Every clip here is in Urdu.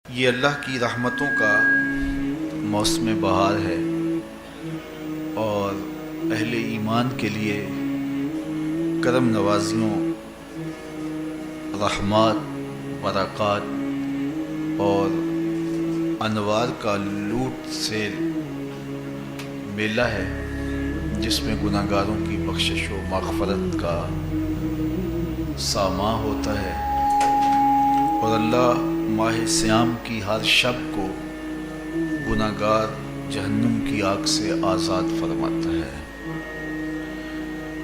یہ اللہ کی رحمتوں کا موسم بہار ہے اور اہل ایمان کے لیے کرم نوازیوں، رحمات، برکات اور انوار کا لوٹ سے میلہ ہے، جس میں گناہگاروں کی بخشش و مغفرت کا ساماں ہوتا ہے اور اللہ ماہ سیام کی ہر شب کو گناہگار جہنم کی آگ سے آزاد فرماتا ہے۔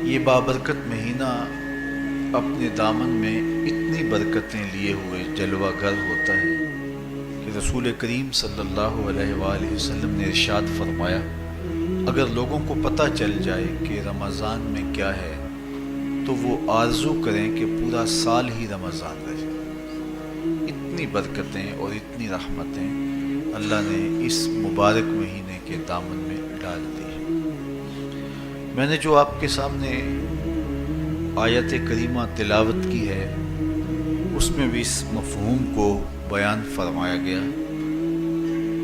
یہ بابرکت مہینہ اپنے دامن میں اتنی برکتیں لیے ہوئے جلوہ گر ہوتا ہے کہ رسول کریم صلی اللہ علیہ وآلہ وسلم نے ارشاد فرمایا، اگر لوگوں کو پتہ چل جائے کہ رمضان میں کیا ہے تو وہ آرزو کریں کہ پورا سال ہی رمضان رہے۔ اتنی برکتیں اور اتنی رحمتیں اللہ نے اس مبارک مہینے کے دامن میں ڈال دی ہیں۔ میں نے جو آپ کے سامنے آیت کریمہ تلاوت کی ہے، اس میں بھی اس مفہوم کو بیان فرمایا گیا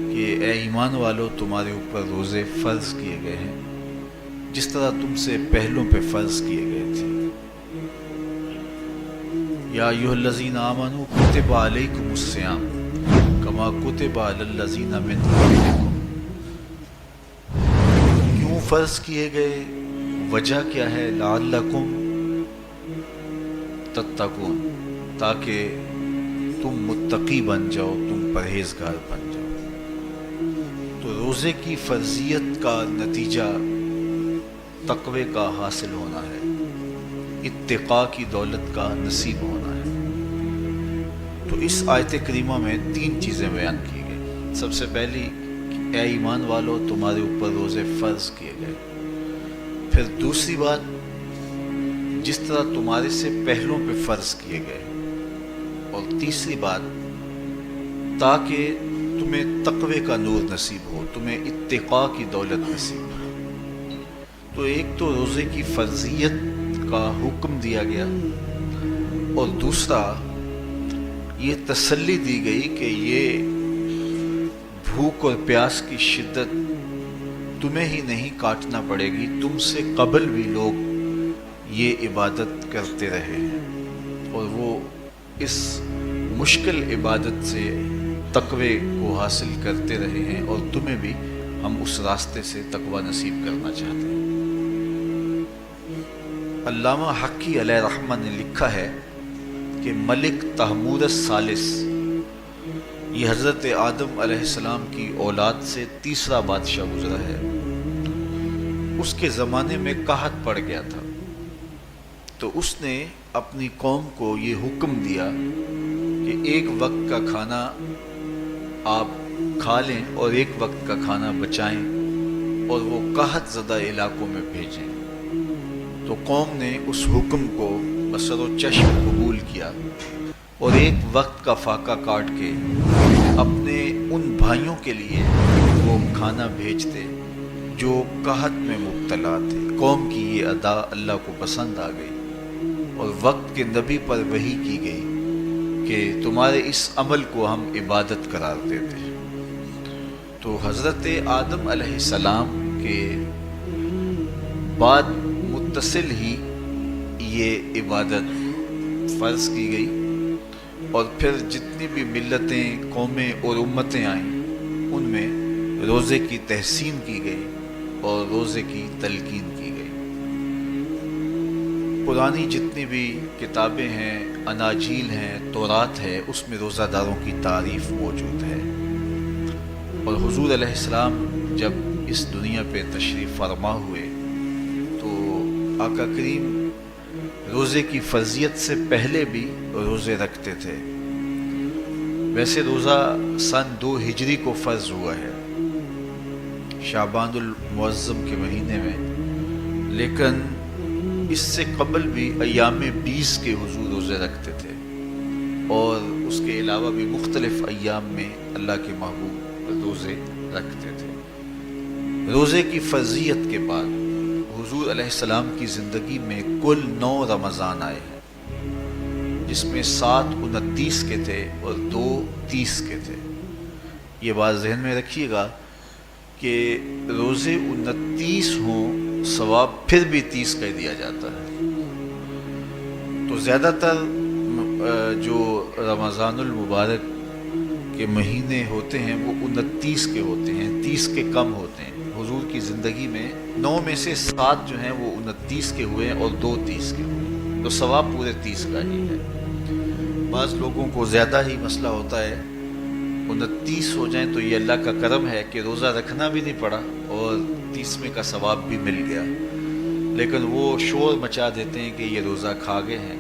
کہ اے ایمان والو، تمہارے اوپر روزے فرض کیے گئے ہیں جس طرح تم سے پہلوں پہ فرض کیے گئے تھے۔ یا ایھا الذین آمنوا کتب علیکم الصیام کما کتب علی الذین من قبلکم۔ کیوں فرض کیے گئے؟ وجہ کیا ہے؟ لعلکم تتقون، تاکہ تم متقی بن جاؤ، تم پرہیزگار بن جاؤ۔ تو روزے کی فرضیت کا نتیجہ تقوی کا حاصل ہونا ہے، اتقاء کی دولت کا نصیب ہونا ہے۔ تو اس آیت کریمہ میں 3 چیزیں بیان کی گئی۔ سب سے پہلی، اے ایمان والو، تمہارے اوپر روزے فرض کیے گئے۔ پھر دوسری بات، جس طرح تمہارے سے پہلوں پہ فرض کیے گئے۔ اور تیسری بات، تاکہ تمہیں تقوی کا نور نصیب ہو، تمہیں اتقاء کی دولت نصیب ہو۔ تو ایک تو روزے کی فرضیت کا حکم دیا گیا، اور دوسرا یہ تسلی دی گئی کہ یہ بھوک اور پیاس کی شدت تمہیں ہی نہیں کاٹنا پڑے گی، تم سے قبل بھی لوگ یہ عبادت کرتے رہے ہیں اور وہ اس مشکل عبادت سے تقوی کو حاصل کرتے رہے ہیں، اور تمہیں بھی ہم اس راستے سے تقوی نصیب کرنا چاہتے ہیں۔ علامہ حقی علیہ رحمہ نے لکھا ہے کہ ملک تحمور الثالث، یہ حضرت آدم علیہ السلام کی اولاد سے تیسرا بادشاہ گزرا ہے، اس کے زمانے میں قحط پڑ گیا تھا، تو اس نے اپنی قوم کو یہ حکم دیا کہ ایک وقت کا کھانا آپ کھا لیں اور ایک وقت کا کھانا بچائیں اور وہ قحط زدہ علاقوں میں بھیجیں۔ تو قوم نے اس حکم کو بصر و چشم قبول کیا اور ایک وقت کا فاقہ کاٹ کے اپنے ان بھائیوں کے لیے وہ کھانا بھیجتے جو قحط میں مبتلا تھے۔ قوم کی یہ ادا اللہ کو پسند آ گئی اور وقت کے نبی پر وحی کی گئی کہ تمہارے اس عمل کو ہم عبادت قرار دیتے ہیں۔ تو حضرت آدم علیہ السلام کے بعد متصل ہی یہ عبادت فرض کی گئی، اور پھر جتنی بھی ملتیں، قومیں اور امتیں آئیں، ان میں روزے کی تحسین کی گئی اور روزے کی تلقین کی گئی۔ پرانی جتنی بھی کتابیں ہیں، اناجیل ہیں، تورات ہے، اس میں روزہ داروں کی تعریف موجود ہے۔ اور حضور علیہ السلام جب اس دنیا پہ تشریف فرما ہوئے تو آقا کریم روزے کی فرضیت سے پہلے بھی روزے رکھتے تھے۔ ویسے روزہ سن 2 ہجری کو فرض ہوا ہے، شعبان المعظم کے مہینے میں، لیکن اس سے قبل بھی ایام 20 کے حضور روزے رکھتے تھے، اور اس کے علاوہ بھی مختلف ایام میں اللہ کے محبوب روزے رکھتے تھے۔ روزے کی فرضیت کے بعد حضور علیہ السلام کی زندگی میں کل 9 رمضان آئے ہیں، جس میں 7 29 کے تھے اور 2 30 کے تھے۔ یہ بات ذہن میں رکھیے گا کہ روزے 29 ہوں ثواب پھر بھی 30 کر دیا جاتا ہے. تو زیادہ تر جو رمضان المبارک کے مہینے ہوتے ہیں وہ 29 کے ہوتے ہیں، 30 کے کم ہوتے ہیں. حضور کی زندگی میں 9 میں سے 7 جو ہیں وہ 29 کے ہوئے ہیں اور 2 30 کے ہوئے ہیں. تو ثواب پورے 30 کا ہی ہے. بعض لوگوں کو زیادہ ہی مسئلہ ہوتا ہے، 29 ہو جائیں تو یہ اللہ کا کرم ہے کہ روزہ رکھنا بھی نہیں پڑا اور 30ویں کا ثواب بھی مل گیا. لیکن وہ شور مچا دیتے ہیں کہ یہ روزہ کھا گئے ہیں.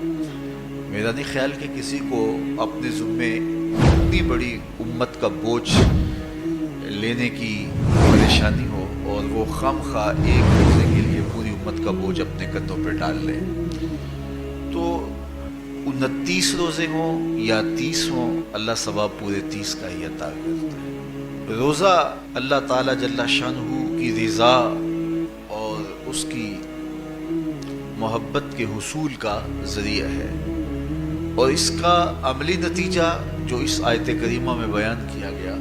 میرا نہیں خیال کہ کسی کو اپنے ذمے اتنی بڑی امت کا بوجھ لینے کی پریشانی ہو اور وہ خام خواہ ایک روزے کے لیے پوری امت کا بوجھ اپنے کندھوں پہ ڈال لیں. تو 29 روزے ہوں یا 30 ہوں، اللہ ثواب پورے 30 کا ہی عطا کرتا ہے. روزہ اللہ تعالیٰ جل شانہ کی رضا اور اس کی محبت کے حصول کا ذریعہ ہے، اور اس کا عملی نتیجہ جو اس آیت کریمہ میں بیان کیا گیا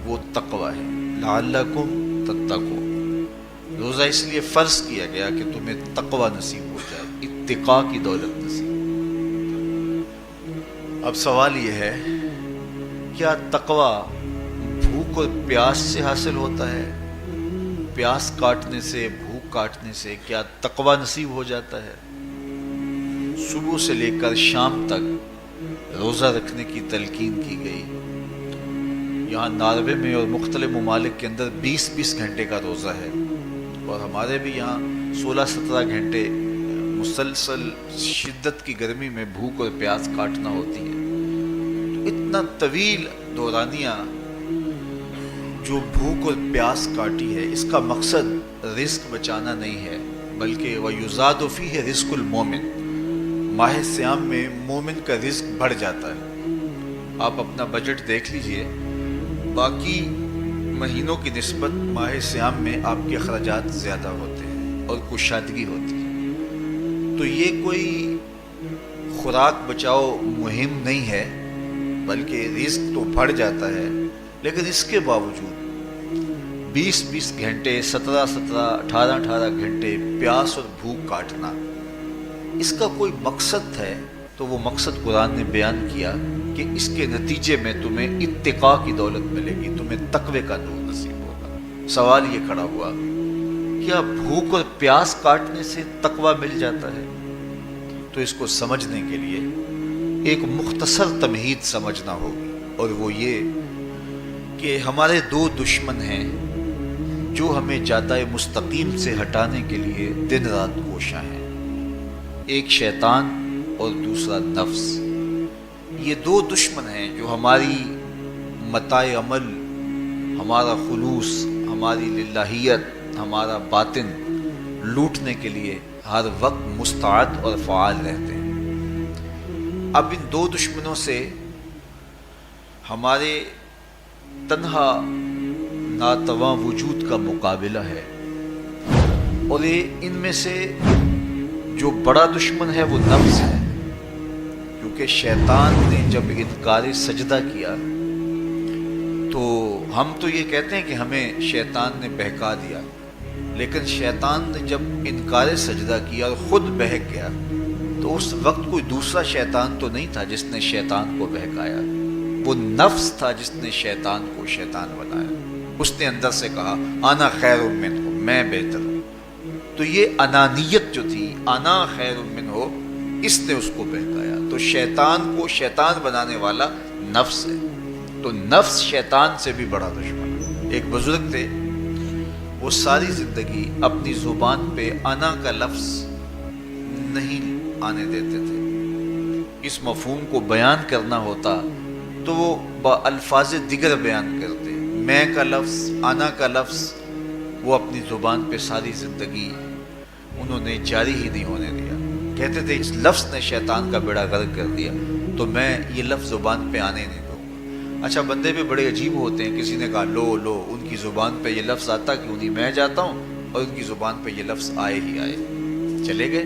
وہ تقوی ہے. لعلکم تتقون. روزہ اس لیے فرض کیا گیا کہ تمہیں تقوی نصیب ہو جائے، اتقاء کی دولت نصیب. اب سوال یہ ہے، کیا تقوی بھوک اور پیاس سے حاصل ہوتا ہے؟ پیاس کاٹنے سے، بھوک کاٹنے سے کیا تقوی نصیب ہو جاتا ہے؟ صبح سے لے کر شام تک روزہ رکھنے کی تلقین کی گئی. یہاں ناروے میں اور مختلف ممالک کے اندر 20 گھنٹے کا روزہ ہے، اور ہمارے بھی یہاں 16-17 گھنٹے مسلسل شدت کی گرمی میں بھوک اور پیاس کاٹنا ہوتی ہے. تو اتنا طویل دورانیہ جو بھوک اور پیاس کاٹی ہے، اس کا مقصد رزق بچانا نہیں ہے، بلکہ وَيُزَادُ فِيهِ رِزْقُ الْمُؤْمِنِ. ماہ سیام میں مومن کا رزق بڑھ جاتا ہے. آپ اپنا بجٹ دیکھ لیجئے، باقی مہینوں کی نسبت ماہ سیام میں آپ کے اخراجات زیادہ ہوتے ہیں اور کشادگی ہوتی ہے. تو یہ کوئی خوراک بچاؤ مہم نہیں ہے، بلکہ رزق تو بڑھ جاتا ہے. لیکن اس کے باوجود 20 گھنٹے، 17 18 گھنٹے پیاس اور بھوک کاٹنا، اس کا کوئی مقصد ہے تو وہ مقصد قرآن نے بیان کیا کہ اس کے نتیجے میں تمہیں اتقاء کی دولت ملے گی، تمہیں تقوی کا نور نصیب ہوگا. سوال یہ کھڑا ہوا، کیا بھوک اور پیاس کاٹنے سے تقوی مل جاتا ہے؟ تو اس کو سمجھنے کے لیے ایک مختصر تمہید سمجھنا ہوگی، اور وہ یہ کہ ہمارے 2 دشمن ہیں جو ہمیں جادہ مستقیم سے ہٹانے کے لیے دن رات کوشاں ہیں. ایک شیطان اور دوسرا نفس. یہ 2 دشمن ہیں جو ہماری متاع عمل، ہمارا خلوص، ہماری للہیت، ہمارا باطن لوٹنے کے لیے ہر وقت مستعد اور فعال رہتے ہیں. اب ان 2 دشمنوں سے ہمارے تنہا ناتواں وجود کا مقابلہ ہے، اور یہ ان میں سے جو بڑا دشمن ہے وہ نفس ہے. کیونکہ شیطان نے جب انکار سجدہ کیا تو ہم تو یہ کہتے ہیں کہ ہمیں شیطان نے بہکا دیا، لیکن شیطان نے جب انکار سجدہ کیا اور خود بہک گیا تو اس وقت کوئی دوسرا شیطان تو نہیں تھا جس نے شیطان کو بہکایا، وہ نفس تھا جس نے شیطان کو شیطان بنایا. اس نے اندر سے کہا انا خیر منہ، میں بہتر ہوں. تو یہ انانیت جو تھی، انا خیر منہ، اس نے اس کو بہکایا. تو شیطان کو شیطان بنانے والا نفس ہے. تو نفس شیطان سے بھی بڑا دشمن ہے. ایک بزرگ تھے، وہ ساری زندگی اپنی زبان پہ انا کا لفظ نہیں آنے دیتے تھے. اس مفہوم کو بیان کرنا ہوتا تو وہ با الفاظ دیگر بیان کرتے. میں کا لفظ، انا کا لفظ وہ اپنی زبان پہ ساری زندگی انہوں نے جاری ہی نہیں ہونے دیا. کہتے تھے اس لفظ نے شیطان کا بیڑا غرق کر دیا، تو میں یہ لفظ زبان پہ آنے نہیں دوں گا. اچھا، بندے بھی بڑے عجیب ہوتے ہیں. کسی نے کہا لو ان کی زبان پہ یہ لفظ آتا کیوں نہیں، میں جاتا ہوں اور ان کی زبان پہ یہ لفظ آئے ہی آئے. چلے گئے.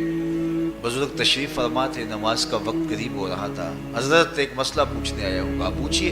بزرگ تشریف فرما تھے، نماز کا وقت قریب ہو رہا تھا. حضرت ایک مسئلہ پوچھنے آیا ہوں. کہا پوچھیے.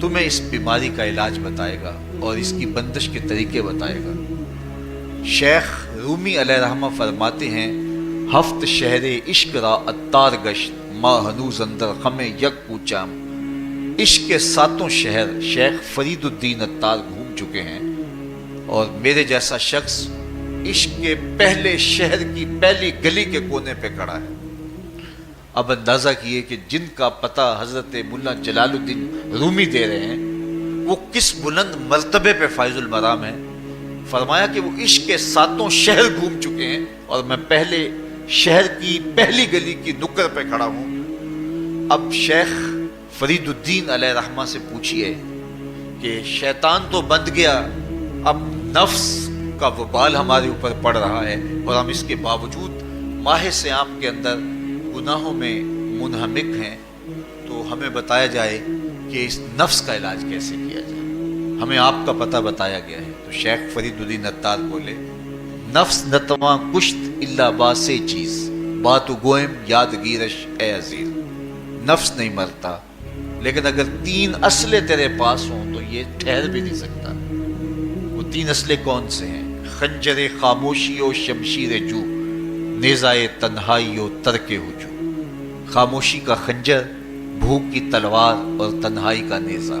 تمہیں اس بیماری کا علاج بتائے گا اور اس کی بندش کے طریقے بتائے گا۔ شیخ رومی علیہ رحمہ فرماتے ہیں ہفت شہر عشق را اتار گشت ما ہنوز اندر خم یک پوچام۔ عشق کے 7 شہر شیخ فرید الدین اتار گھوم چکے ہیں اور میرے جیسا شخص عشق کے پہلے شہر کی پہلی گلی کے کونے پہ کھڑا ہے۔ اب اندازہ کیے کہ جن کا پتہ حضرت ملا جلال الدین رومی دے رہے ہیں وہ کس بلند مرتبے پہ فائز المرام ہے۔ فرمایا کہ وہ عشق کے 7 شہر گھوم چکے ہیں اور میں پہلے شہر کی پہلی گلی کی نکر پہ کھڑا ہوں۔ اب شیخ فرید الدین علیہ رحمہ سے پوچھئے کہ شیطان تو بند گیا، اب نفس کا وبال ہمارے اوپر پڑ رہا ہے اور ہم اس کے باوجود ماہ صیام کے اندر گناہوں میں منہمک ہیں، تو ہمیں بتایا جائے کہ اس نفس کا علاج کیسے کیا جائے۔ ہمیں آپ کا پتہ بتایا گیا ہے۔ تو شیخ فرید الدین اتار بولے نفس نتواں کشت الا باسے چیز بات گوئم یادگیرش اے عزیز۔ نفس نہیں مرتا، لیکن اگر 3 اسلحے تیرے پاس ہوں تو یہ ٹھہر بھی نہیں سکتا۔ وہ 3 اسلحے کون سے ہیں؟ خنجر خاموشی و شمشیر جو، نیزائے تنہائی و ترک ہجو۔ خاموشی کا خنجر، بھوک کی تلوار اور تنہائی کا نیزہ،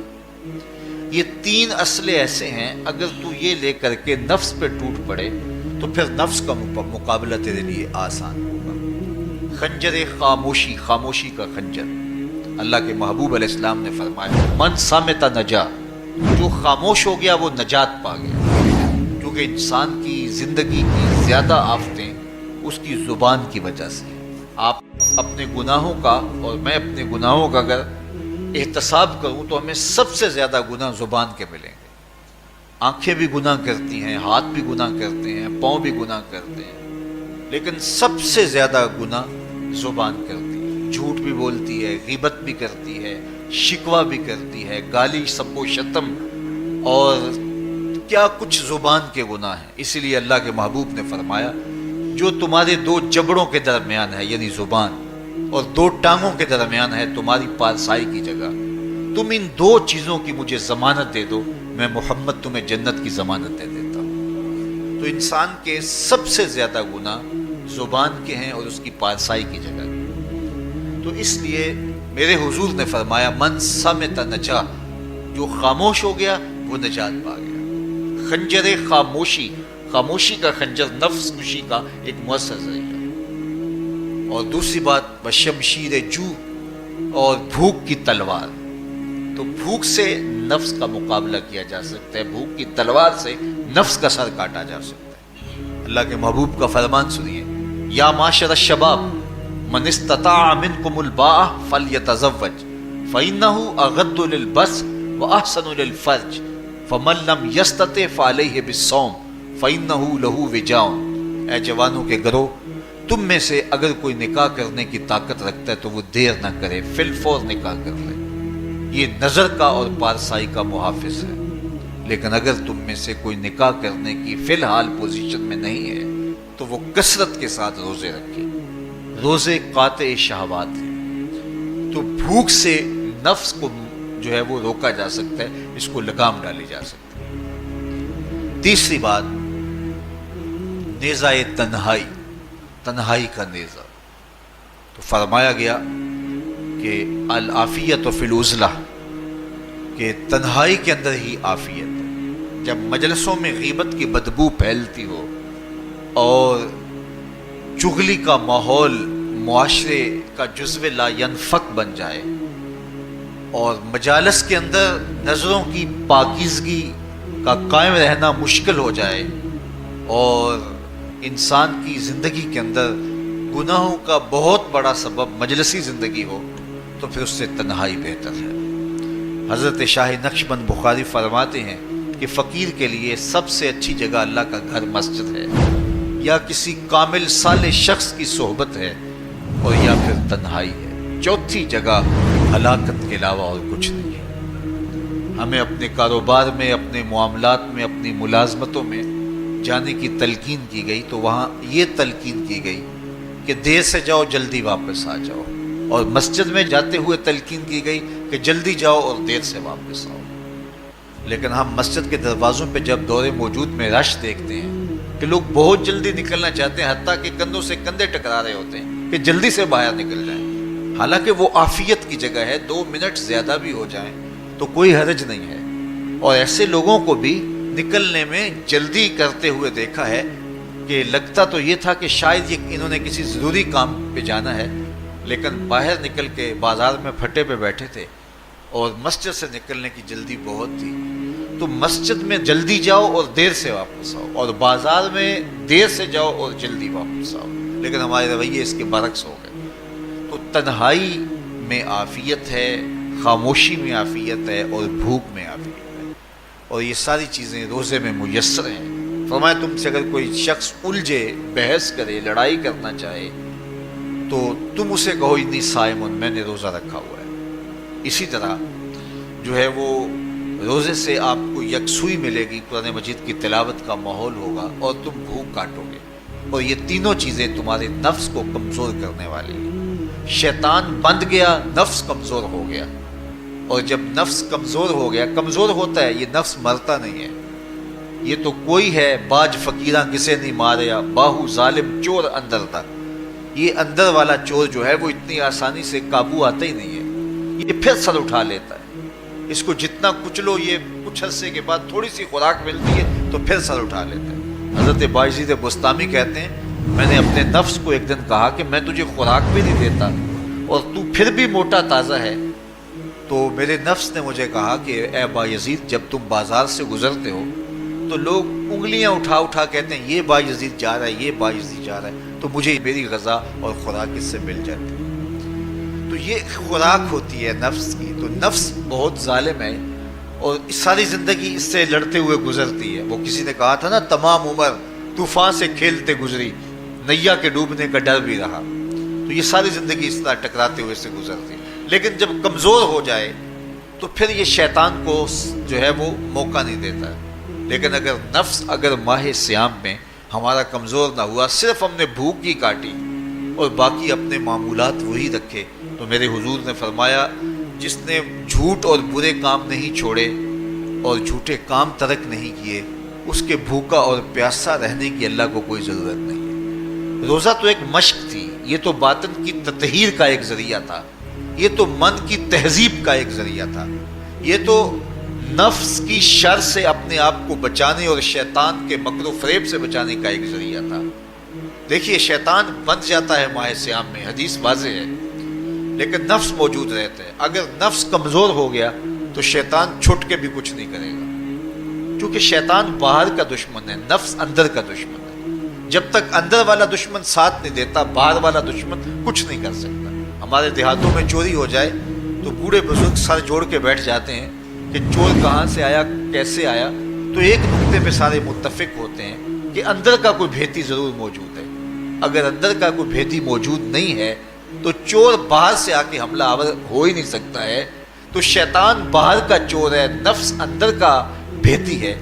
یہ 3 اسلحے ایسے ہیں اگر تو یہ لے کر کے نفس پہ ٹوٹ پڑے تو پھر نفس کا مقابلہ تیرے لیے آسان ہوگا۔ خنجر خاموشی، خاموشی کا خنجر، اللہ کے محبوب علیہ السلام نے فرمایا من صامت نجا، جو خاموش ہو گیا وہ نجات پا گیا۔ کیونکہ انسان کی زندگی کی زیادہ آفتیں اس کی زبان کی وجہ سے۔ آپ اپنے گناہوں کا اور میں اپنے گناہوں کا اگر احتساب کروں تو ہمیں سب سے زیادہ گناہ زبان کے ملیں گے۔ آنکھیں بھی گناہ کرتی ہیں، ہاتھ بھی گناہ کرتے ہیں، پاؤں بھی گناہ کرتے ہیں، لیکن سب سے زیادہ گناہ زبان کرتی ہے۔ جھوٹ بھی بولتی ہے، غیبت بھی کرتی ہے، شکوہ بھی کرتی ہے، گالی سب و شتم اور کیا کچھ زبان کے گناہ ہیں۔ اسی لیے اللہ کے محبوب نے فرمایا جو تمہارے 2 جبڑوں کے درمیان ہے یعنی زبان اور 2 ٹانگوں کے درمیان ہے تمہاری پارسائی کی جگہ، تم ان 2 چیزوں کی مجھے ضمانت دے دو، میں محمد تمہیں جنت کی ضمانت دے دیتا ہوں۔ تو انسان کے سب سے زیادہ گناہ زبان کے ہیں اور اس کی پارسائی کی جگہ کے۔ تو اس لیے میرے حضور نے فرمایا من صامت نجا، جو خاموش ہو گیا وہ نجات پا گیا۔ خنجر خاموشی، خاموشی کا خنجر نفس کشی کا ایک مؤثر ذریعہ۔ اور دوسری بات بشمشیر جو، اور بھوک کی تلوار۔ تو بھوک سے نفس کا مقابلہ کیا جا سکتا ہے، بھوک کی تلوار سے نفس کا سر کاٹا جا سکتا ہے۔ اللہ کے محبوب کا فرمان سنیے یا معاشر الشباب من استطاع منکم الباء فلیتزوج فإنہ اغض للبصر واحسن للفرج فمن لم یستطع فعلیہ بالصوم فإنہ لہ وجاء۔ اے جوانوں کے گروہ، تم میں سے اگر کوئی نکاح کرنے کی طاقت رکھتا ہے تو وہ دیر نہ کرے، فی الفور نکاح کر لے، یہ نظر کا اور پارسائی کا محافظ ہے۔ لیکن اگر تم میں سے کوئی نکاح کرنے کی فی الحال پوزیشن میں نہیں ہے تو وہ کثرت کے ساتھ روزے رکھے۔ روزے قاطع شہوات ہیں، تو بھوک سے نفس کو جو ہے وہ روکا جا سکتا ہے، اس کو لگام ڈالی جا سکتی ہے۔ تیسری بات نیزہ تنہائی، تنہائی کا نیزہ۔ تو فرمایا گیا کہ العافیت فی العزلہ، کہ تنہائی کے اندر ہی عافیت ہے۔ جب مجلسوں میں غیبت کی بدبو پھیلتی ہو اور چغلی کا ماحول معاشرے کا جزو لا ینفک بن جائے اور مجالس کے اندر نظروں کی پاکیزگی کا قائم رہنا مشکل ہو جائے اور انسان کی زندگی کے اندر گناہوں کا بہت بڑا سبب مجلسی زندگی ہو تو پھر اس سے تنہائی بہتر ہے۔ حضرت شاہ نقشبند بخاری فرماتے ہیں کہ فقیر کے لیے سب سے اچھی جگہ اللہ کا گھر مسجد ہے، یا کسی کامل صالح شخص کی صحبت ہے، اور یا پھر تنہائی ہے۔ چوتھی جگہ ہلاکت کے علاوہ اور کچھ نہیں ہے۔ ہمیں اپنے کاروبار میں، اپنے معاملات میں، اپنی ملازمتوں میں جانے کی تلقین کی گئی تو وہاں یہ تلقین کی گئی کہ دیر سے جاؤ جلدی واپس آ جاؤ، اور مسجد میں جاتے ہوئے تلقین کی گئی کہ جلدی جاؤ اور دیر سے واپس آؤ. لیکن ہم مسجد کے دروازوں پہ جب دور موجود میں رش دیکھتے ہیں کہ لوگ بہت جلدی نکلنا چاہتے ہیں، حتیٰ کہ کندھوں سے کندھے ٹکرا رہے ہوتے ہیں کہ جلدی سے باہر نکل جائیں. حالانکہ وہ عافیت کی جگہ ہے، 2 منٹ زیادہ بھی ہو جائیں تو کوئی حرج نہیں ہے. اور ایسے لوگوں کو بھی نکلنے میں جلدی کرتے ہوئے دیکھا ہے کہ لگتا تو یہ تھا کہ شاید انہوں نے کسی ضروری کام پہ جانا ہے، لیکن باہر نکل کے بازار میں پھٹے پہ بیٹھے تھے اور مسجد سے نکلنے کی جلدی بہت تھی. تو مسجد میں جلدی جاؤ اور دیر سے واپس آؤ، اور بازار میں دیر سے جاؤ اور جلدی واپس آؤ. لیکن ہمارے رویے اس کے برعکس ہو گئے. تو تنہائی میں عافیت ہے، خاموشی میں عافیت ہے، اور بھوک میں عافیت ہے، اور یہ ساری چیزیں روزے میں میسر ہیں. فرمایا تم سے اگر کوئی شخص الجھے، بحث کرے، لڑائی کرنا چاہے تو تم اسے کہو انی صائم، میں نے روزہ رکھا ہوا ہے. اسی طرح جو ہے وہ روزے سے آپ کو یکسوئی ملے گی، قرآن مجید کی تلاوت کا ماحول ہوگا اور تم بھوک کاٹو گے. اور یہ تینوں چیزیں تمہارے نفس کو کمزور کرنے والی ہیں. شیطان بند گیا، نفس کمزور ہو گیا. اور جب نفس کمزور ہو گیا، کمزور ہوتا ہے، یہ نفس مرتا نہیں ہے. یہ تو کوئی ہے باج فقیراں کسے نہیں ماریا، باہو ظالم چور اندر تک. یہ اندر والا چور جو ہے وہ اتنی آسانی سے قابو آتا ہی نہیں ہے. یہ پھر سر اٹھا لیتا ہے. اس کو جتنا کچلو، یہ کچھ عرصے کے بعد تھوڑی سی خوراک ملتی ہے تو پھر سر اٹھا لیتا ہے. حضرت بایزید بستامی کہتے ہیں میں نے اپنے نفس کو ایک دن کہا کہ میں تجھے خوراک بھی نہیں دیتا اور تو پھر بھی موٹا تازہ ہے. تو میرے نفس نے مجھے کہا کہ اے بایزید، جب تم بازار سے گزرتے ہو تو لوگ انگلیاں اٹھا اٹھا کہتے ہیں یہ بایزید جا رہا ہے، یہ بایزید جا رہا ہے، تو مجھے میری غذا اور خوراک اس سے مل جاتی ہے. تو یہ خوراک ہوتی ہے نفس کی. تو نفس بہت ظالم ہے اور ساری زندگی اس سے لڑتے ہوئے گزرتی ہے. وہ کسی نے کہا تھا نا، تمام عمر طوفان سے کھیلتے گزری، نیا کے ڈوبنے کا ڈر بھی رہا. تو یہ ساری زندگی اس طرح ٹکراتے ہوئے سے گزرتی ہے. لیکن جب کمزور ہو جائے تو پھر یہ شیطان کو جو ہے وہ موقع نہیں دیتا ہے. لیکن اگر ماہ سیام میں ہمارا کمزور نہ ہوا، صرف ہم نے بھوک ہی کاٹی اور باقی اپنے معمولات وہی رکھے، تو میرے حضور نے فرمایا جس نے جھوٹ اور برے کام نہیں چھوڑے اور جھوٹے کام ترک نہیں کیے، اس کے بھوکا اور پیاسا رہنے کی اللہ کو کوئی ضرورت نہیں ہے. روزہ تو ایک مشق تھی، یہ تو باطن کی تطہیر کا ایک ذریعہ تھا، یہ تو من کی تہذیب کا ایک ذریعہ تھا، یہ تو نفس کی شر سے اپنے آپ کو بچانے اور شیطان کے مکر و فریب سے بچانے کا ایک ذریعہ تھا. دیکھیے شیطان بن جاتا ہے ماہ سیام میں، حدیث واضح ہے، لیکن نفس موجود رہتا ہے. اگر نفس کمزور ہو گیا تو شیطان چھٹ کے بھی کچھ نہیں کرے گا، کیونکہ شیطان باہر کا دشمن ہے، نفس اندر کا دشمن ہے. جب تک اندر والا دشمن ساتھ نہیں دیتا، باہر والا دشمن کچھ نہیں کر سکتا. ہمارے دیہاتوں میں چوری ہو جائے تو بوڑھے بزرگ سر جوڑ کے بیٹھ جاتے ہیں کہ چور کہاں سے آیا، کیسے آیا. تو ایک نقطے پہ سارے متفق ہوتے ہیں کہ اندر کا کوئی بھیتی ضرور موجود ہے. اگر اندر کا کوئی بھیتی موجود نہیں ہے تو چور باہر سے آ کے حملہ آور ہو ہی نہیں سکتا ہے. تو شیطان باہر کا چور ہے، نفس اندر کا بھیتی ہے.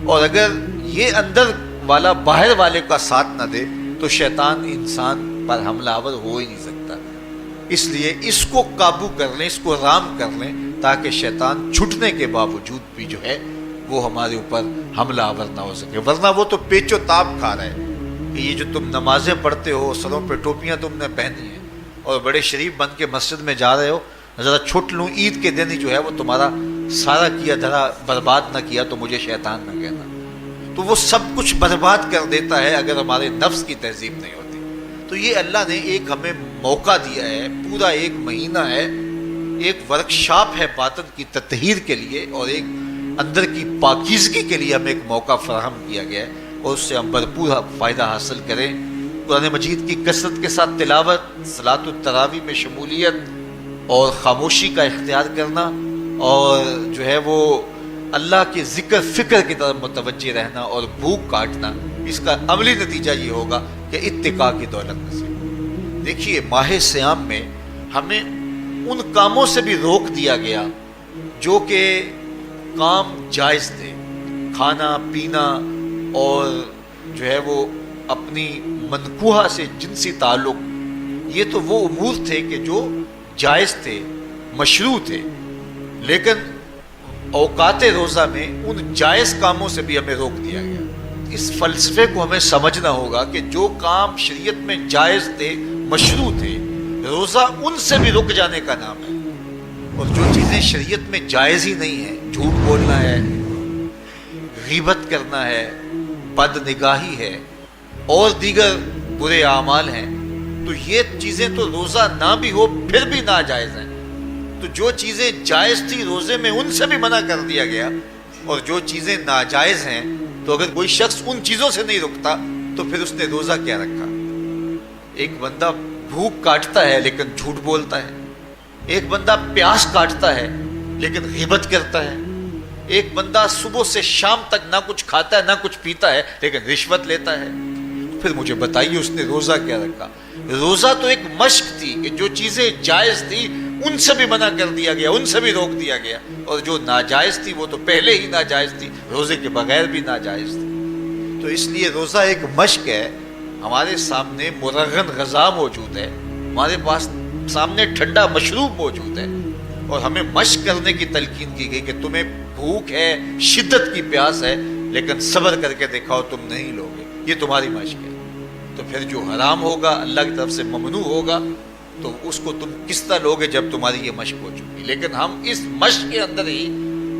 اور اگر یہ اندر والا باہر والے کا ساتھ نہ دے تو شیطان انسان پر حملہ آور ہو ہی نہیں سکتا. اس لیے اس کو قابو کر لیں، اس کو رام کر لیں، تاکہ شیطان چھٹنے کے باوجود بھی جو ہے وہ ہمارے اوپر حملہ آور نہ ہو سکے. ورنہ وہ تو پیچ و تاب کھا رہا ہے کہ یہ جو تم نمازیں پڑھتے ہو، سروں پہ ٹوپیاں تم نے پہنی ہیں اور بڑے شریف بن کے مسجد میں جا رہے ہو، ذرا چھٹ لوں، عید کے دن ہی جو ہے وہ تمہارا سارا کیا دھرا برباد نہ کیا تو مجھے شیطان نہ کہنا. تو وہ سب کچھ برباد کر دیتا ہے اگر ہمارے نفس کی تہذیب نہیں ہوتی. تو یہ اللہ نے ایک ہمیں موقع دیا ہے، پورا 1 مہینہ ہے، ایک ورکشاپ ہے باطن کی تطہیر کے لیے اور ایک اندر کی پاکیزگی کے لیے ہمیں ایک موقع فراہم کیا گیا ہے، اور اس سے ہم بھرپور فائدہ حاصل کریں. قرآن مجید کی کثرت کے ساتھ تلاوت، صلاۃ التراویح میں شمولیت اور خاموشی کا اختیار کرنا، اور جو ہے وہ اللہ کے ذکر فکر کی طرف متوجہ رہنا اور بھوک کاٹنا. اس کا عملی نتیجہ یہ ہوگا کہ اتقاء کی دولت نصیب. دیکھیے ماہ سیام میں ہمیں ان کاموں سے بھی روک دیا گیا جو کہ کام جائز تھے، کھانا پینا اور جو ہے وہ اپنی منکوحہ سے جنسی تعلق. یہ تو وہ امور تھے کہ جو جائز تھے، مشروع تھے. لیکن اوقات روزہ میں ان جائز کاموں سے بھی ہمیں روک دیا گیا۔ اس فلسفے کو ہمیں سمجھنا ہوگا کہ جو کام شریعت میں جائز تھے، مشروع تھے، روزہ ان سے بھی رک جانے کا نام ہے۔ اور جو چیزیں شریعت میں جائز ہی نہیں ہیں، جھوٹ بولنا ہے، غیبت کرنا ہے، بد نگاہی ہے اور دیگر برے اعمال ہیں، تو یہ چیزیں تو روزہ نہ بھی ہو پھر بھی ناجائز ہیں۔ تو جو چیزیں جائز تھی روزے میں ان سے بھی منع کر دیا گیا، اور جو چیزیں ناجائز ہیں تو اگر کوئی شخص ان چیزوں سے نہیں رکتا تو پھر اس نے روزہ کیا رکھا؟ ایک بندہ بھوک کاٹتا ہے لیکن جھوٹ بولتا ہے، ایک بندہ پیاس کاٹتا ہے لیکن غیبت کرتا ہے، ایک بندہ صبح سے شام تک نہ کچھ کھاتا ہے نہ کچھ پیتا ہے لیکن رشوت لیتا ہے، پھر مجھے بتائیے اس نے روزہ کیا رکھا؟ روزہ تو ایک مشق تھی کہ جو چیزیں جائز تھی ان سے بھی منع کر دیا گیا، ان سے بھی روک دیا گیا، اور جو ناجائز تھی وہ تو پہلے ہی ناجائز تھی، روزے کے بغیر بھی ناجائز تھی۔ تو اس لیے روزہ ایک مشق ہے۔ ہمارے سامنے مرغن غذا موجود ہے، ہمارے پاس سامنے ٹھنڈا مشروب موجود ہے، اور ہمیں مشق کرنے کی تلقین کی گئی کہ تمہیں بھوک ہے، شدت کی پیاس ہے، لیکن صبر کر کے دکھاؤ تم نہیں لوگے، یہ تمہاری مشق ہے۔ تو پھر جو حرام ہوگا، اللہ کی طرف سے ممنوع ہوگا، تو اس کو تم کس طرح لوگے جب تمہاری یہ مشق ہو چکی؟ لیکن ہم اس مشق کے اندر ہی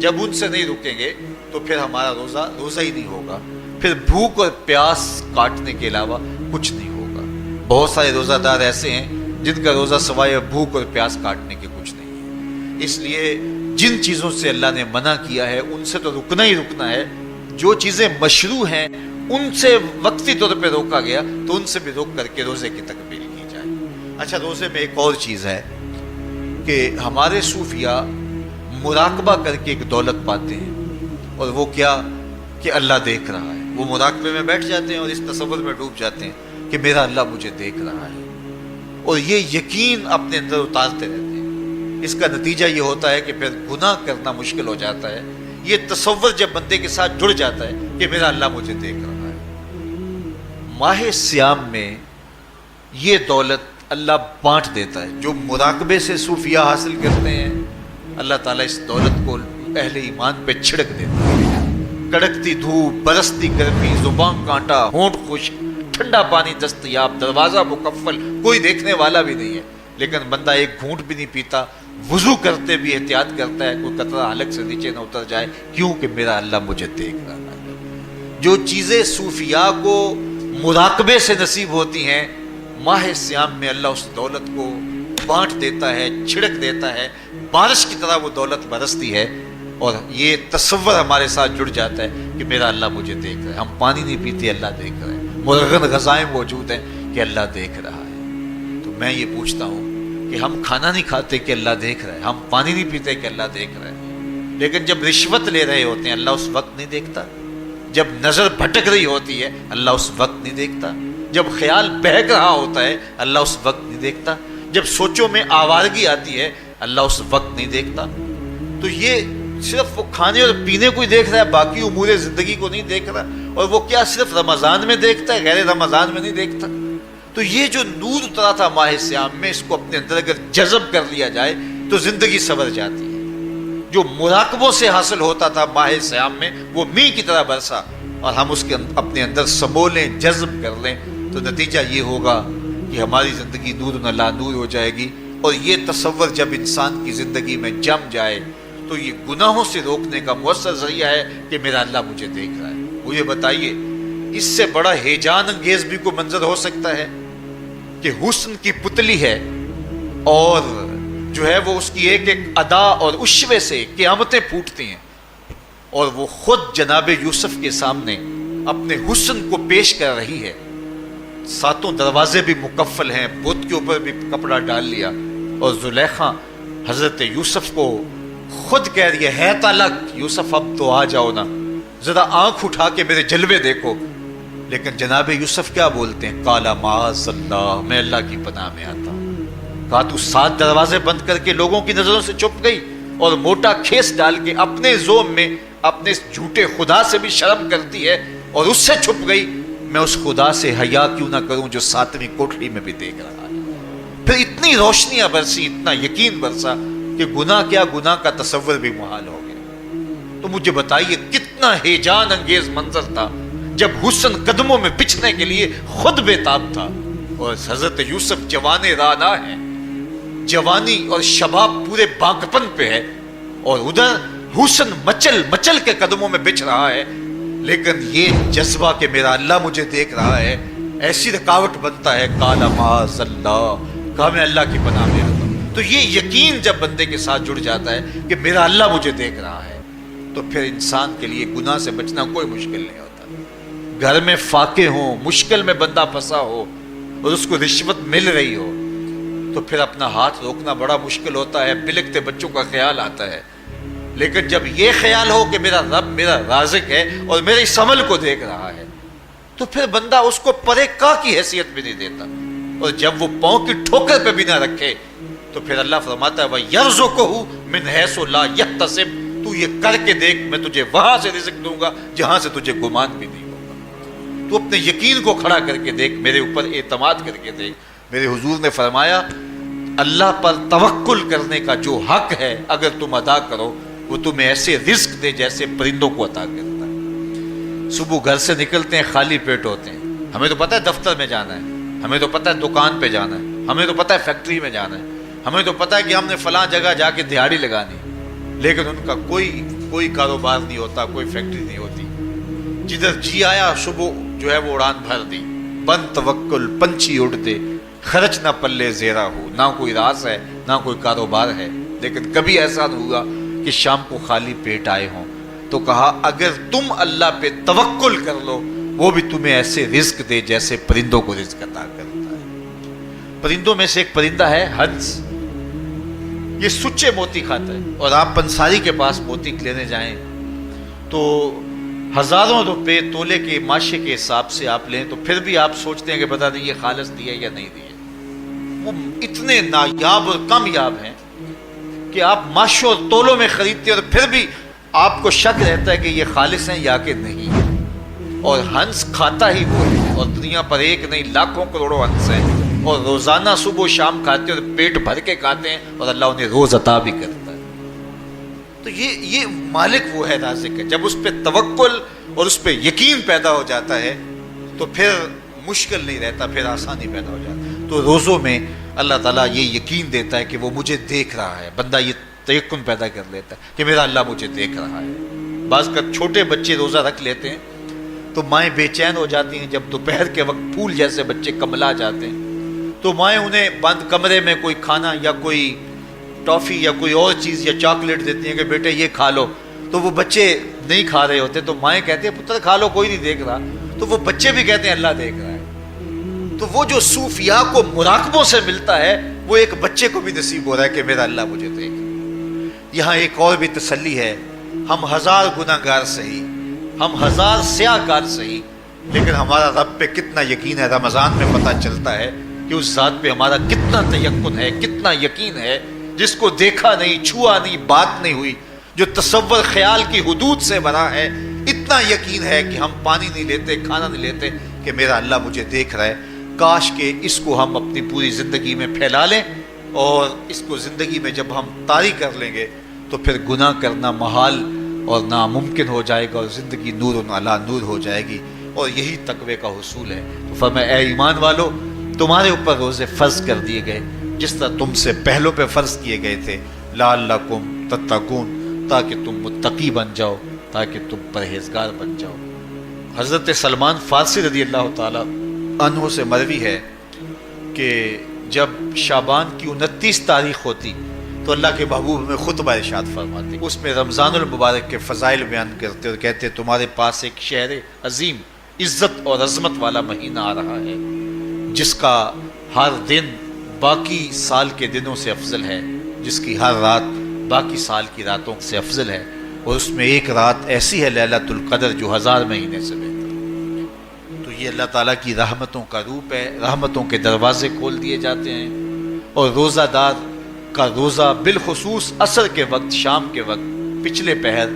جب ان سے نہیں رکیں گے تو پھر ہمارا روزہ ہی نہیں ہوگا، پھر بھوک اور پیاس کاٹنے کے علاوہ کچھ نہیں ہوگا۔ بہت سارے روزہ دار ایسے ہیں جن کا روزہ سوائے بھوک اور پیاس کاٹنے کے کچھ نہیں ہے۔ اس لیے جن چیزوں سے اللہ نے منع کیا ہے ان سے تو رکنا ہی رکنا ہے۔ جو چیزیں مشروع ہیں ان سے وقتی طور پہ روکا گیا تو ان سے بھی روک کر کے روزے کی تکمیل کی جائے۔ اچھا، روزے میں ایک اور چیز ہے کہ ہمارے صوفیاء مراقبہ کر کے ایک دولت پاتے ہیں، اور وہ کیا کہ اللہ دیکھ رہا ہے۔ وہ مراقبے میں بیٹھ جاتے ہیں اور اس تصور میں ڈوب جاتے ہیں کہ میرا اللہ مجھے دیکھ رہا ہے، اور یہ یقین اپنے اندر اتارتے رہتے ہیں۔ اس کا نتیجہ یہ ہوتا ہے کہ پھر گناہ کرنا مشکل ہو جاتا ہے۔ یہ تصور جب بندے کے ساتھ جڑ جاتا ہے کہ میرا اللہ مجھے دیکھ رہا ہے۔ ماہ سیام میں یہ دولت اللہ بانٹ دیتا ہے۔ جو مراقبے سے صوفیاء حاصل کرتے ہیں، اللہ تعالیٰ اس دولت کو اہل ایمان پہ چھڑک دیتا ہے۔ کڑکتی دھوپ، برستی گرمی، زبان کانٹا، ہونٹ خشک، ٹھنڈا پانی دستیاب، دروازہ مکفل، کوئی دیکھنے والا بھی نہیں ہے، لیکن بندہ ایک گھونٹ بھی نہیں پیتا، وضو کرتے بھی احتیاط کرتا ہے کوئی قطرہ حلق سے نیچے نہ اتر جائے، کیوں کہ میرا اللہ مجھے دیکھ رہا ہے۔ جو چیزیں صوفیاء کو مراقبے سے نصیب ہوتی ہیں، ماہ سیام میں اللہ اس دولت کو بانٹ دیتا ہے، چھڑک دیتا ہے، بارش کی طرح وہ دولت برستی ہے، اور یہ تصور ہمارے ساتھ جڑ جاتا ہے کہ میرا اللہ مجھے دیکھ رہا ہے۔ ہم پانی نہیں پیتے، اللہ دیکھ رہا ہے، مرغن غذائیں موجود ہیں کہ اللہ دیکھ رہا ہے۔ تو میں یہ پوچھتا ہوں کہ ہم کھانا نہیں کھاتے کہ اللہ دیکھ رہا ہے، ہم پانی نہیں پیتے کہ اللہ دیکھ رہا ہے، لیکن جب رشوت لے رہے ہوتے ہیں اللہ اس وقت نہیں دیکھتا؟ جب نظر بھٹک رہی ہوتی ہے اللہ اس وقت نہیں دیکھتا؟ جب خیال بہک رہا ہوتا ہے اللہ اس وقت نہیں دیکھتا؟ جب سوچوں میں آوارگی آتی ہے اللہ اس وقت نہیں دیکھتا؟ تو یہ صرف وہ کھانے اور پینے کو ہی دیکھ رہا ہے، باقی امور زندگی کو نہیں دیکھ رہا، اور وہ کیا صرف رمضان میں دیکھتا ہے، غیر رمضان میں نہیں دیکھتا؟ تو یہ جو نور اترا تھا ماہ سیام میں، اس کو اپنے اندر اگر جذب کر لیا جائے تو زندگی سنور جاتی ہے۔ جو مراقبوں سے حاصل ہوتا تھا ماہ سیام میں، وہ میਂہ کی طرح برسا، اور ہم اس کے اپنے اندر سمولیں، جذب کر لیں، تو نتیجہ یہ ہوگا کہ ہماری زندگی نور نہ لا نور ہو جائے گی۔ اور یہ تصور جب انسان کی زندگی میں جم جائے تو یہ گناہوں سے روکنے کا مؤثر ذریعہ ہے کہ میرا اللہ مجھے دیکھ رہا ہے۔ مجھے بتائیے اس سے بڑا ہیجان انگیز بھی کوئی منظر ہو سکتا ہے کہ حسن کی پتلی ہے، اور جو ہے وہ اس کی ایک ایک ادا اور اشوے سے قیامتیں پھوٹتی ہیں، اور وہ خود جناب یوسف کے سامنے اپنے حسن کو پیش کر رہی ہے، ساتوں دروازے بھی مکفل ہیں، بت کے اوپر بھی کپڑا ڈال لیا، اور زلیخا حضرت یوسف کو خود کہہ رہی ہے تالک یوسف اب تو آ جاؤ نا، ذرا آنکھ اٹھا کے میرے جلوے دیکھو۔ لیکن جناب یوسف کیا بولتے ہیں؟ قال معاذ اللہ، میں اللہ کی پناہ میں آتا ہوں۔ کہا تو 7 دروازے بند کر کے لوگوں کی نظروں سے چھپ گئی، اور موٹا کھیس ڈال کے اپنے زوم میں اپنے جھوٹے خدا سے بھی شرم کرتی ہے اور اس سے چھپ گئی، میں اس خدا سے حیا کیوں نہ کروں جو 7ویں کوٹھڑی میں بھی دیکھ رہا ہے۔ پھر اتنی روشنیاں برسی، اتنا یقین برسا، کہ گناہ کیا، گناہ کا تصور بھی محال ہو گیا۔ تو مجھے بتائیے کتنا ہیجان انگیز منظر تھا جب حسن قدموں میں بچھنے کے لیے خود بے تاب تھا، اور حضرت یوسف جوان رانا ہے، جوانی اور شباب پورے باغپن پہ ہے، اور ادھر حسن مچل مچل کے قدموں میں بچھ رہا ہے، لیکن یہ جذبہ کہ میرا اللہ مجھے دیکھ رہا ہے ایسی رکاوٹ بنتا ہے، قال معاذ اللہ، کہا میں اللہ کی پناہ میں آتا ہوں۔ تو یہ یقین جب بندے کے ساتھ جڑ جاتا ہے کہ میرا اللہ مجھے دیکھ رہا ہے، تو پھر انسان کے لیے گناہ سے بچنا کوئی مشکل نہیں ہوتا۔ گھر میں فاقے ہوں، مشکل میں بندہ پھنسا ہو اور اس کو رشوت مل رہی ہو، تو پھر اپنا ہاتھ روکنا بڑا مشکل ہوتا ہے، بلکتے بچوں کا خیال آتا ہے۔ لیکن جب یہ خیال ہو کہ میرا رب میرا رازق ہے اور میرے اس عمل کو دیکھ رہا ہے، تو پھر بندہ اس کو پرے کا کی حیثیت بھی نہیں دیتا، اور جب وہ پاؤں کی ٹھوکر پہ بھی نہ رکھے تو پھر اللہ فرماتا ہے وَيَرْزُقُهُ مِنْ حَيْثُ لَا يَحْتَسِبُ، تو یہ کر کے دیکھ، میں تجھے وہاں سے رزق دوں گا جہاں سے تجھے گمان بھی نہیں ہوگا۔ تو اپنے یقین کو کھڑا کر کے دیکھ، میرے اوپر اعتماد کر کے دیکھ۔ میرے حضور نے فرمایا اللہ پر توکل کرنے کا جو حق ہے اگر تم ادا کرو، وہ تمہیں ایسے رزق دے جیسے پرندوں کو عطا کرتا ہے۔ صبح گھر سے نکلتے ہیں خالی پیٹ ہوتے ہیں، ہمیں تو پتہ ہے دفتر میں جانا ہے، ہمیں تو پتہ ہے دکان پہ جانا ہے، ہمیں تو پتہ ہے فیکٹری میں جانا ہے، ہمیں تو پتہ ہے کہ ہم نے فلاں جگہ جا کے دیہاڑی لگانی، لیکن ان کا کوئی کاروبار نہیں ہوتا، کوئی فیکٹری نہیں ہوتی۔ جدھر جی آیا صبح جو ہے وہ اڑان بھر دی، بند توکل پنچھی اڑتے، خرچ نہ پلے زیرہ ہو، نہ کوئی راز ہے نہ کوئی کاروبار ہے، لیکن کبھی ایسا نہ ہوا کہ شام کو خالی پیٹ آئے ہوں۔ تو کہا اگر تم اللہ پہ توکل کر لو، وہ بھی تمہیں ایسے رزق دے جیسے پرندوں کو رزق عطا کرتا ہے۔ پرندوں میں سے ایک پرندہ ہے ہنس، یہ سچے موتی کھاتا ہے، اور آپ پنساری کے پاس موتی لینے جائیں تو ہزاروں روپے تولے کے ماشے کے حساب سے آپ لیں تو پھر بھی آپ سوچتے ہیں کہ پتہ نہیں یہ خالص دیے یا نہیں دیے۔ وہ اتنے نایاب اور کامیاب ہیں کہ آپ ماشوں اور تولوں میں خریدتے ہیں اور پھر بھی آپ کو شک رہتا ہے کہ یہ خالص ہیں یا کہ نہیں۔ اور ہنس کھاتا ہی وہ ہے، اور دنیا پر ایک نہیں لاکھوں کروڑوں ہنس ہیں، اور روزانہ صبح و شام کھاتے ہیں اور پیٹ بھر کے کھاتے ہیں، اور اللہ انہیں روز عطا بھی کرتا ہے۔ تو یہ مالک وہ ہے، رازق ہے۔ جب اس پہ توکل اور اس پہ یقین پیدا ہو جاتا ہے تو پھر مشکل نہیں رہتا، پھر آسانی پیدا ہو جاتا ہے۔ تو روزوں میں اللہ تعالیٰ یہ یقین دیتا ہے کہ وہ مجھے دیکھ رہا ہے، بندہ یہ تیقن پیدا کر لیتا ہے کہ میرا اللہ مجھے دیکھ رہا ہے۔ بعض کا چھوٹے بچے روزہ رکھ لیتے ہیں تو مائیں بے چین ہو جاتی ہیں، جب دوپہر کے وقت پھول جیسے بچے کملا جاتے ہیں تو مائیں انہیں بند کمرے میں کوئی کھانا یا کوئی ٹافی یا کوئی اور چیز یا چاکلیٹ دیتی ہیں کہ بیٹے یہ کھا لو، تو وہ بچے نہیں کھا رہے ہوتے تو مائیں کہتے ہیں پتر کھا لو کوئی نہیں دیکھ رہا، تو وہ بچے بھی کہتے ہیں اللہ دیکھ رہا ہے۔ تو وہ جو صوفیاء کو مراقبوں سے ملتا ہے وہ ایک بچے کو بھی نصیب ہو رہا ہے کہ میرا اللہ مجھے دیکھ۔ یہاں ایک اور بھی تسلی ہے، ہم ہزار گناہ گار سہی، ہم ہزار سیاہ کار سہی، لیکن ہمارا رب پہ کتنا یقین ہے رمضان میں پتہ چلتا ہے کہ اس ذات پہ ہمارا کتنا تیقن ہے، کتنا یقین ہے، جس کو دیکھا نہیں، چھوا نہیں، بات نہیں ہوئی، جو تصور خیال کی حدود سے بنا ہے، اتنا یقین ہے کہ ہم پانی نہیں لیتے، کھانا نہیں لیتے کہ میرا اللہ مجھے دیکھ رہا ہے۔ کاش کہ اس کو ہم اپنی پوری زندگی میں پھیلا لیں، اور اس کو زندگی میں جب ہم طاری کر لیں گے تو پھر گناہ کرنا محال اور ناممکن ہو جائے گا، اور زندگی نور علی نور ہو جائے گی، اور یہی تقوی کا حصول ہے۔ تو فرمایا اے ایمان والو، تمہارے اوپر روزے فرض کر دیے گئے جس طرح تم سے پہلوں پہ فرض کیے گئے تھے، لعلکم تتقون، تاکہ تم متقی بن جاؤ، تاکہ تم پرہیزگار بن جاؤ۔ حضرت سلمان فارسی رضی اللہ تعالی عنہ سے مروی ہے کہ جب شعبان کی 29 تاریخ ہوتی تو اللہ کے محبوب میں خطبہ ارشاد فرماتے، اس میں رمضان المبارک کے فضائل بیان کرتے اور کہتے تمہارے پاس ایک شہر عظیم عزت اور عظمت والا مہینہ آ رہا ہے، جس کا ہر دن باقی سال کے دنوں سے افضل ہے، جس کی ہر رات باقی سال کی راتوں سے افضل ہے، اور اس میں ایک رات ایسی ہے لیلۃ القدر جو 1000 مہینے سے بہتر۔ تو یہ اللہ تعالیٰ کی رحمتوں کا روپ ہے، رحمتوں کے دروازے کھول دیے جاتے ہیں، اور روزہ دار کا روزہ بالخصوص عصر کے وقت، شام کے وقت، پچھلے پہر،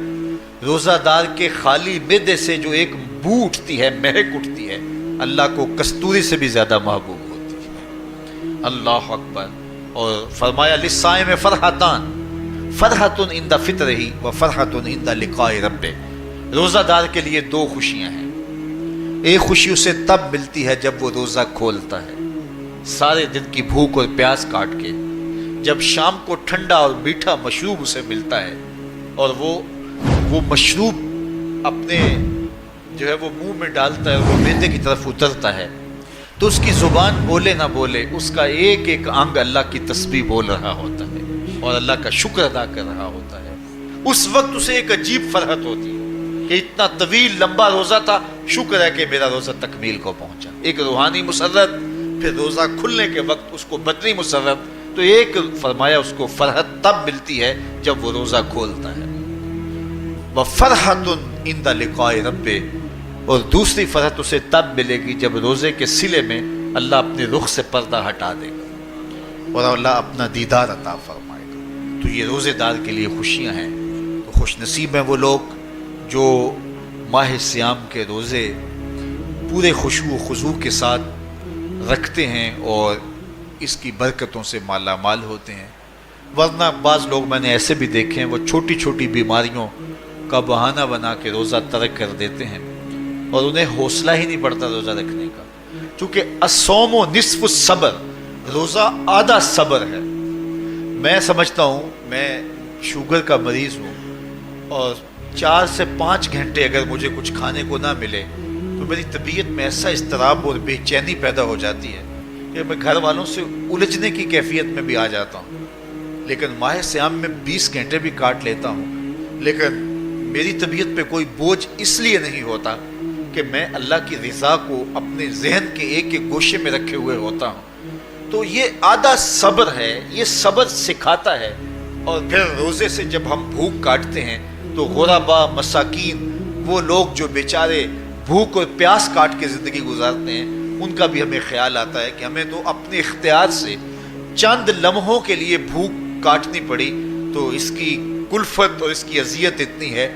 روزہ دار کے خالی معدے سے جو ایک بو اٹھتی ہے، مہک اٹھتی ہے، اللہ کو کستوری سے بھی زیادہ محبوب ہوتی ہے۔ اللہ اکبر۔ اور فرمایا للصائم فرحتان، فرحتن عند فطرہ و فرحتن عند لقاء ربہ. روزہ دار کے لیے دو خوشیاں ہیں. ایک خوشی اسے تب ملتی ہے جب وہ روزہ کھولتا ہے سارے دن کی بھوک اور پیاس کاٹ کے. جب شام کو ٹھنڈا اور میٹھا مشروب اسے ملتا ہے اور وہ مشروب اپنے جو ہے وہ منہ میں ڈالتا ہے اور وہ معدے کی طرف اترتا ہے تو اس کی زبان بولے نہ بولے اس کا ایک ایک انگ اللہ کی تسبیح بول رہا ہوتا ہے اور اللہ کا شکر ادا کر رہا ہوتا ہے. اس وقت اسے ایک عجیب فرحت ہوتی ہے کہ اتنا طویل لمبا روزہ تھا، شکر ہے کہ میرا روزہ تکمیل کو پہنچا. ایک روحانی مسرت، پھر روزہ کھلنے کے وقت اس کو بدنی مسرت. تو ایک فرمایا اس کو فرحت تب ملتی ہے جب وہ روزہ کھولتا ہے. وَفَرْحَةٌ عِنْدَ لِقَاءِ رَبِّهِ. اور دوسری فرحت اسے تب ملے گی جب روزے کے صلے میں اللہ اپنے رخ سے پردہ ہٹا دے گا اور اللہ اپنا دیدار عطا فرمائے گا. تو یہ روزے دار کے لیے خوشیاں ہیں. تو خوش نصیب ہیں وہ لوگ جو ماہ سیام کے روزے پورے خشوع و خضوع کے ساتھ رکھتے ہیں اور اس کی برکتوں سے مالا مال ہوتے ہیں. ورنہ بعض لوگ میں نے ایسے بھی دیکھے ہیں وہ چھوٹی چھوٹی بیماریوں کا بہانہ بنا کے روزہ ترک کر دیتے ہیں اور انہیں حوصلہ ہی نہیں پڑتا روزہ رکھنے کا. چونکہ الصوم نصف الصبر، روزہ آدھا صبر ہے. میں سمجھتا ہوں، میں شوگر کا مریض ہوں اور 4 سے 5 گھنٹے اگر مجھے کچھ کھانے کو نہ ملے تو میری طبیعت میں ایسا اضطراب اور بے چینی پیدا ہو جاتی ہے کہ میں گھر والوں سے الجھنے کی کیفیت میں بھی آ جاتا ہوں. لیکن ماہ سیام میں 20 گھنٹے بھی کاٹ لیتا ہوں، لیکن میری طبیعت پہ کوئی بوجھ اس لیے نہیں ہوتا کہ میں اللہ کی رضا کو اپنے ذہن کے ایک ایک گوشے میں رکھے ہوئے ہوتا ہوں. تو یہ آدھا صبر ہے، یہ صبر سکھاتا ہے. اور پھر روزے سے جب ہم بھوک کاٹتے ہیں تو غربا، مساکین، وہ لوگ جو بیچارے بھوک اور پیاس کاٹ کے زندگی گزارتے ہیں، ان کا بھی ہمیں خیال آتا ہے کہ ہمیں تو اپنے اختیار سے چند لمحوں کے لیے بھوک کاٹنی پڑی تو اس کی کلفت اور اس کی اذیت اتنی ہے.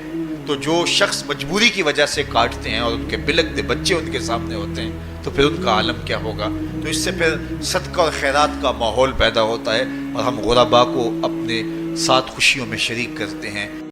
تو جو شخص مجبوری کی وجہ سے کاٹتے ہیں اور ان کے بلکتے بچے ان کے سامنے ہوتے ہیں تو پھر ان کا عالم کیا ہوگا. تو اس سے پھر صدقہ اور خیرات کا ماحول پیدا ہوتا ہے اور ہم غربا کو اپنے ساتھ خوشیوں میں شریک کرتے ہیں.